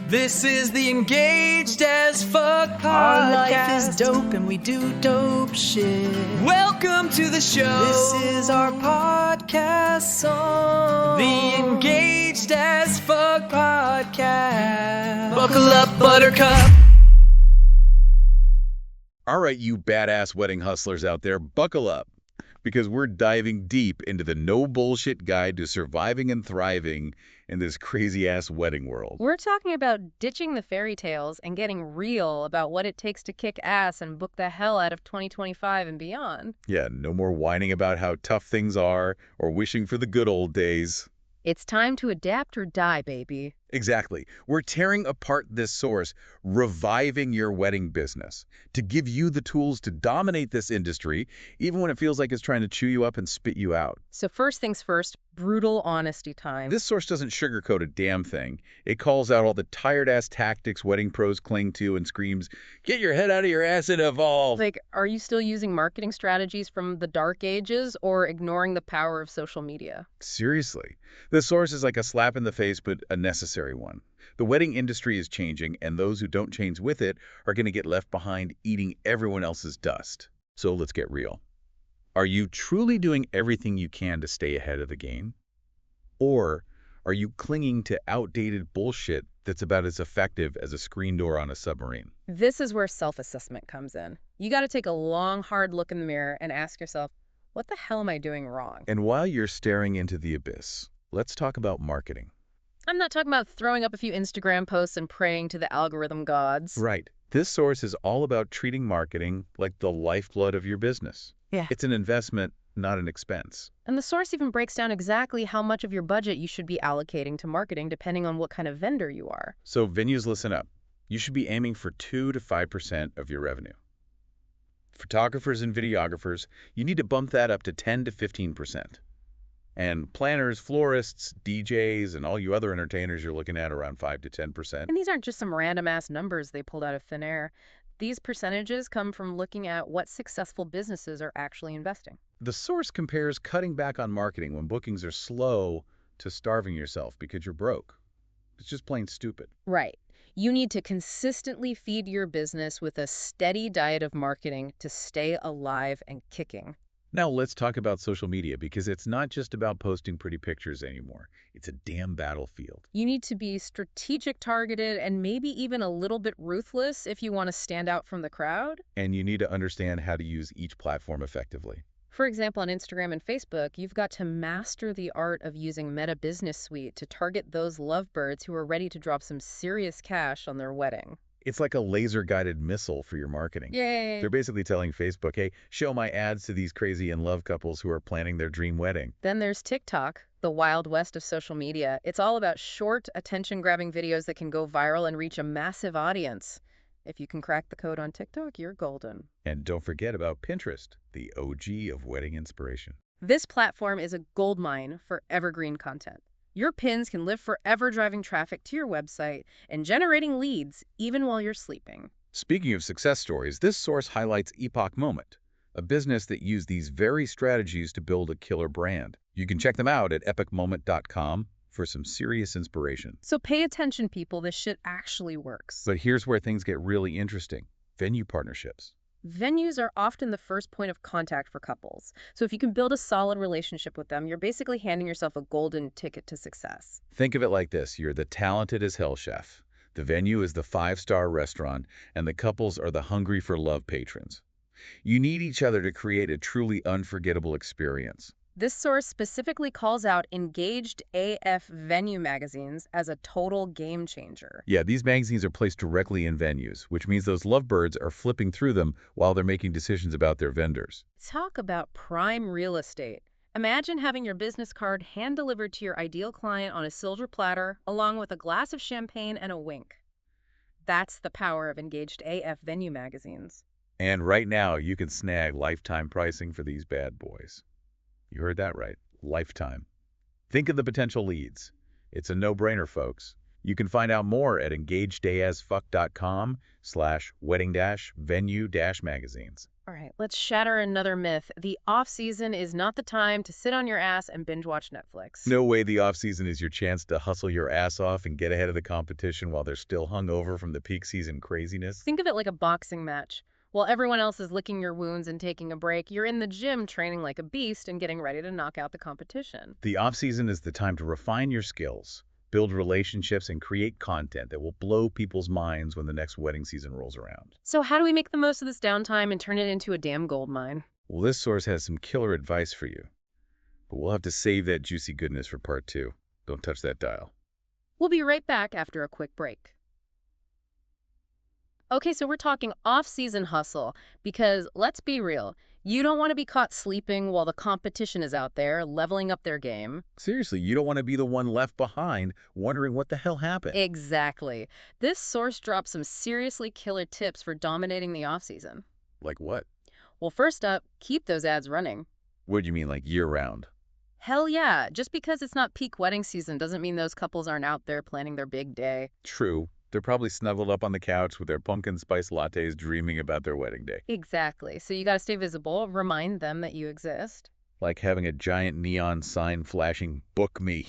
This is the Engaged as Fuck podcast. Our life is dope and we do dope shit. Welcome to the show. This is our podcast song. The Engaged as Fuck podcast. Buckle up, buttercup. All right, you badass wedding hustlers out there, buckle up, because we're diving deep into the no bullshit guide to surviving and thriving in this crazy-ass wedding world. We're talking about ditching the fairy tales and getting real about what it takes to kick ass and book the hell out of 2025 and beyond. Yeah, no more whining about how tough things are or wishing for the good old days. It's time to adapt or die, baby. Exactly. We're tearing apart this source, reviving your wedding business, to give you the tools to dominate this industry, even when it feels like it's trying to chew you up and spit you out. So first things first, brutal honesty time. This source doesn't sugarcoat a damn thing. It calls out all the tired-ass tactics wedding pros cling to and screams, "Get your head out of your ass and evolve!" Like, are you still using marketing strategies from the dark ages or ignoring the power of social media? Seriously. The source is like a slap in the face, but a necessary one. The wedding industry is changing, and those who don't change with it are going to get left behind eating everyone else's dust. So let's get real. Are you truly doing everything you can to stay ahead of the game? Or are you clinging to outdated bullshit that's about as effective as a screen door on a submarine? This is where self-assessment comes in. You got to take a long, hard look in the mirror and ask yourself, what the hell am I doing wrong? And while you're staring into the abyss, let's talk about marketing. I'm not talking about throwing up a few Instagram posts and praying to the algorithm gods. Right. This source is all about treating marketing like the lifeblood of your business. Yeah. It's an investment, not an expense. And the source even breaks down exactly how much of your budget you should be allocating to marketing depending on what kind of vendor you are. So venues, listen up. You should be aiming for 2 to 5% of your revenue. Photographers and videographers, you need to bump that up to 10 to 15%. And planners, florists, DJs, and all you other entertainers, you're looking at around 5 to 10%. And these aren't just some random-ass numbers they pulled out of thin air. These percentages come from looking at what successful businesses are actually investing. The source compares cutting back on marketing when bookings are slow to starving yourself because you're broke. It's just plain stupid. Right. You need to consistently feed your business with a steady diet of marketing to stay alive and kicking. Now let's talk about social media, because it's not just about posting pretty pictures anymore. It's a damn battlefield. You need to be strategic, targeted, and maybe even a little bit ruthless if you want to stand out from the crowd. And you need to understand how to use each platform effectively. For example, on Instagram and Facebook, you've got to master the art of using Meta Business Suite to target those lovebirds who are ready to drop some serious cash on their wedding. It's like a laser-guided missile for your marketing. Yay! They're basically telling Facebook, hey, show my ads to these crazy in-love couples who are planning their dream wedding. Then there's TikTok, the wild west of social media. It's all about short, attention-grabbing videos that can go viral and reach a massive audience. If you can crack the code on TikTok, you're golden. And don't forget about Pinterest, the OG of wedding inspiration. This platform is a goldmine for evergreen content. Your pins can live forever, driving traffic to your website and generating leads even while you're sleeping. Speaking of success stories, this source highlights Epoch Moment, a business that used these very strategies to build a killer brand. You can check them out at epochmoment.com for some serious inspiration. So pay attention, people. This shit actually works. But here's where things get really interesting. Venue partnerships. Venues are often the first point of contact for couples. So if you can build a solid relationship with them, you're basically handing yourself a golden ticket to success. Think of it like this. You're the talented as hell chef. The venue is the 5-star restaurant, and the couples are the hungry for love patrons. You need each other to create a truly unforgettable experience. This source specifically calls out Engaged AF venue magazines as a total game changer. Yeah, these magazines are placed directly in venues, which means those lovebirds are flipping through them while they're making decisions about their vendors. Talk about prime real estate. Imagine having your business card hand-delivered to your ideal client on a silver platter, along with a glass of champagne and a wink. That's the power of Engaged AF venue magazines. And right now, you can snag lifetime pricing for these bad boys. You heard that right. Lifetime. Think of the potential leads. It's a no-brainer, folks. You can find out more at engagedasfuck.com/wedding-venue-magazines. All right, let's shatter another myth. The off season is not the time to sit on your ass and binge watch Netflix. No way the off-season is your chance to hustle your ass off and get ahead of the competition while they're still hungover from the peak season craziness. Think of it like a boxing match. While everyone else is licking your wounds and taking a break, you're in the gym training like a beast and getting ready to knock out the competition. The off-season is the time to refine your skills, build relationships, and create content that will blow people's minds when the next wedding season rolls around. So how do we make the most of this downtime and turn it into a damn gold mine? Well, this source has some killer advice for you, but we'll have to save that juicy goodness for part 2. Don't touch that dial. We'll be right back after a quick break. Okay, so we're talking off-season hustle because let's be real, you don't want to be caught sleeping while the competition is out there leveling up their game. Seriously, you don't want to be the one left behind wondering what the hell happened. Exactly. This source drops some seriously killer tips for dominating the off-season. Like what? Well, first up, keep those ads running. What do you mean, like year-round? Hell yeah, just because it's not peak wedding season doesn't mean those couples aren't out there planning their big day. True. They're probably snuggled up on the couch with their pumpkin spice lattes dreaming about their wedding day. Exactly. So you got to stay visible, remind them that you exist. Like having a giant neon sign flashing, "Book me."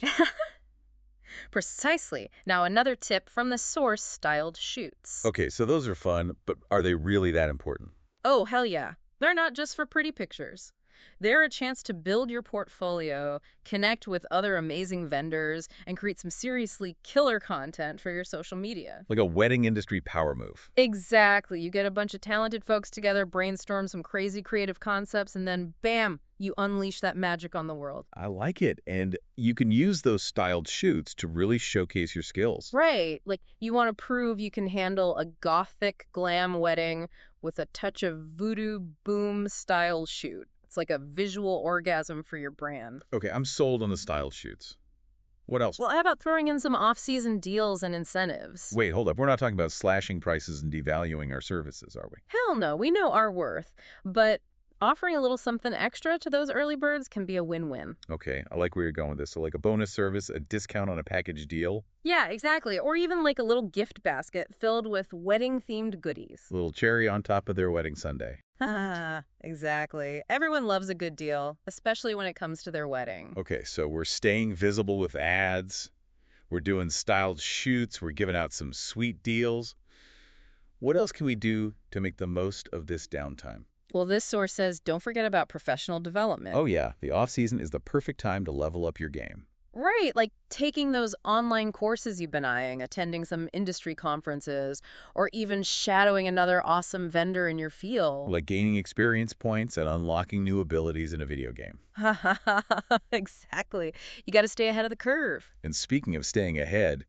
Precisely. Now, another tip from the source, styled shoots. Okay, so those are fun, but are they really that important? Oh, hell yeah. They're not just for pretty pictures. They're a chance to build your portfolio, connect with other amazing vendors, and create some seriously killer content for your social media. Like a wedding industry power move. Exactly. You get a bunch of talented folks together, brainstorm some crazy creative concepts, and then bam, you unleash that magic on the world. I like it. And you can use those styled shoots to really showcase your skills. Right. Like you want to prove you can handle a gothic glam wedding with a touch of voodoo boom style shoot. It's like a visual orgasm for your brand. Okay, I'm sold on the styled shoots. What else? Well, how about throwing in some off-season deals and incentives? Wait, hold up. We're not talking about slashing prices and devaluing our services, are we? Hell no, we know our worth. But offering a little something extra to those early birds can be a win-win. Okay, I like where you're going with this. So like a bonus service, a discount on a package deal, Yeah, exactly. Or even like a little gift basket filled with wedding-themed goodies. a little cherry on top of their wedding sundae. Exactly. Everyone loves a good deal, especially when it comes to their wedding. Okay, so we're staying visible with ads. We're doing styled shoots. We're giving out some sweet deals. What else can we do to make the most of this downtime? Well, this source says don't forget about professional development. Oh yeah, the off-season is the perfect time to level up your game. Right, like taking those online courses you've been eyeing, attending some industry conferences, or even shadowing another awesome vendor in your field. Like gaining experience points and unlocking new abilities in a video game. Exactly. You got to stay ahead of the curve. And speaking of staying ahead,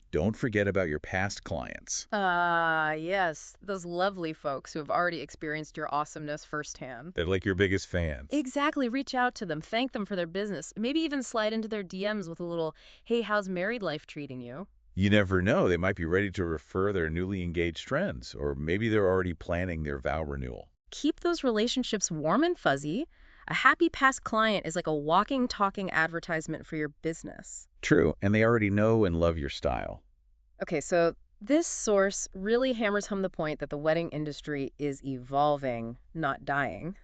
don't forget about your past clients. Yes, those lovely folks who have already experienced your awesomeness firsthand. They're like your biggest fans. Exactly. Reach out to them, thank them for their business, maybe even slide into their DMs with a little, hey, how's married life treating you? You never know, they might be ready to refer their newly engaged friends, or maybe they're already planning their vow renewal. Keep those relationships warm and fuzzy. A happy past client is like a walking, talking advertisement for your business. True, and they already know and love your style. Okay, so this source really hammers home the point that the wedding industry is evolving, not dying.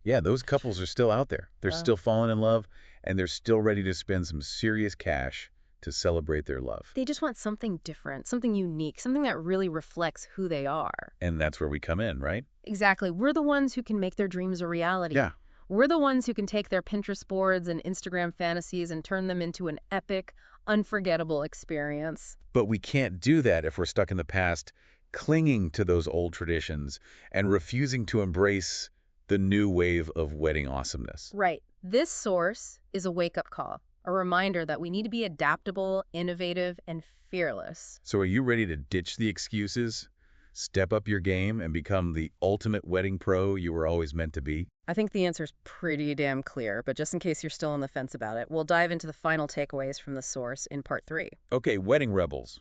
Yeah, those couples are still out there. They're still falling in love, and they're still ready to spend some serious cash to celebrate their love. They just want something different, something unique, something that really reflects who they are. And that's where we come in, right? Exactly. We're the ones who can make their dreams a reality. Yeah. We're the ones who can take their Pinterest boards and Instagram fantasies and turn them into an epic, unforgettable experience. But we can't do that if we're stuck in the past, clinging to those old traditions and refusing to embrace the new wave of wedding awesomeness. Right. This source is a wake-up call, a reminder that we need to be adaptable, innovative, and fearless. So are you ready to ditch the excuses, step up your game, and become the ultimate wedding pro you were always meant to be? I think the answer's pretty damn clear, but just in case you're still on the fence about it, we'll dive into the final takeaways from the source in part 3. Okay, wedding rebels.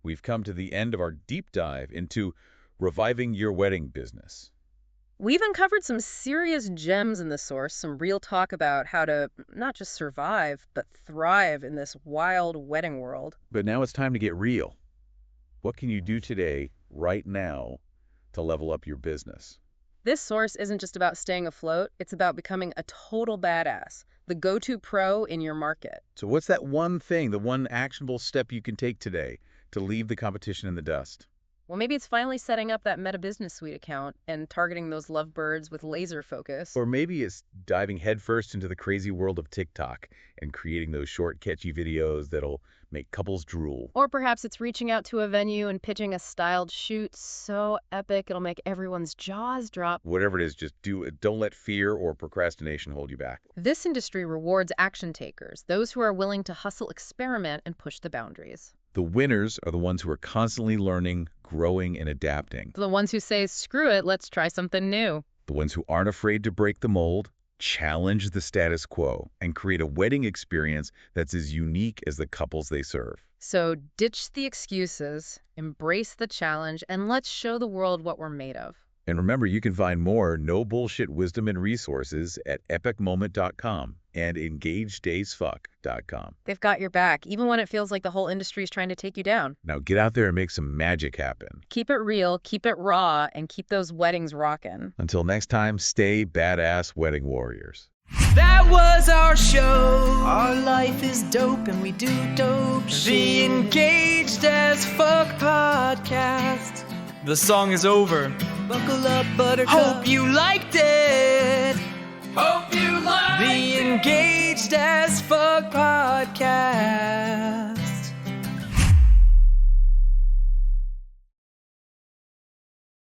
We've come to the end of our deep dive into reviving your wedding business. We've uncovered some serious gems in the source, some real talk about how to not just survive, but thrive in this wild wedding world. But now it's time to get real. What can you do today, right now, to level up your business? This source isn't just about staying afloat, it's about becoming a total badass, the go-to pro in your market. So what's that one thing, the one actionable step you can take today to leave the competition in the dust? Well, maybe it's finally setting up that Meta Business Suite account and targeting those lovebirds with laser focus. Or maybe it's diving headfirst into the crazy world of TikTok and creating those short, catchy videos that'll make couples drool. Or perhaps it's reaching out to a venue and pitching a styled shoot so epic it'll make everyone's jaws drop. Whatever it is, just do it. Don't let fear or procrastination hold you back. This industry rewards action takers, those who are willing to hustle, experiment, and push the boundaries. The winners are the ones who are constantly learning, growing, and adapting. The ones who say, screw it, let's try something new. The ones who aren't afraid to break the mold, challenge the status quo, and create a wedding experience that's as unique as the couples they serve. So ditch the excuses, embrace the challenge, and let's show the world what we're made of. And remember, you can find more no-bullshit wisdom and resources at epicmoment.com and engagedasfuck.com. They've got your back, even when it feels like the whole industry is trying to take you down. Now get out there and make some magic happen. Keep it real, keep it raw, and keep those weddings rockin'. Until next time, stay badass wedding warriors. That was our show. Our life is dope and we do dope The shit. Engaged as Fuck podcast. The song is over. Buckle up, buttercup. Hope you liked it. Hope you liked the Engaged as Fuck podcast.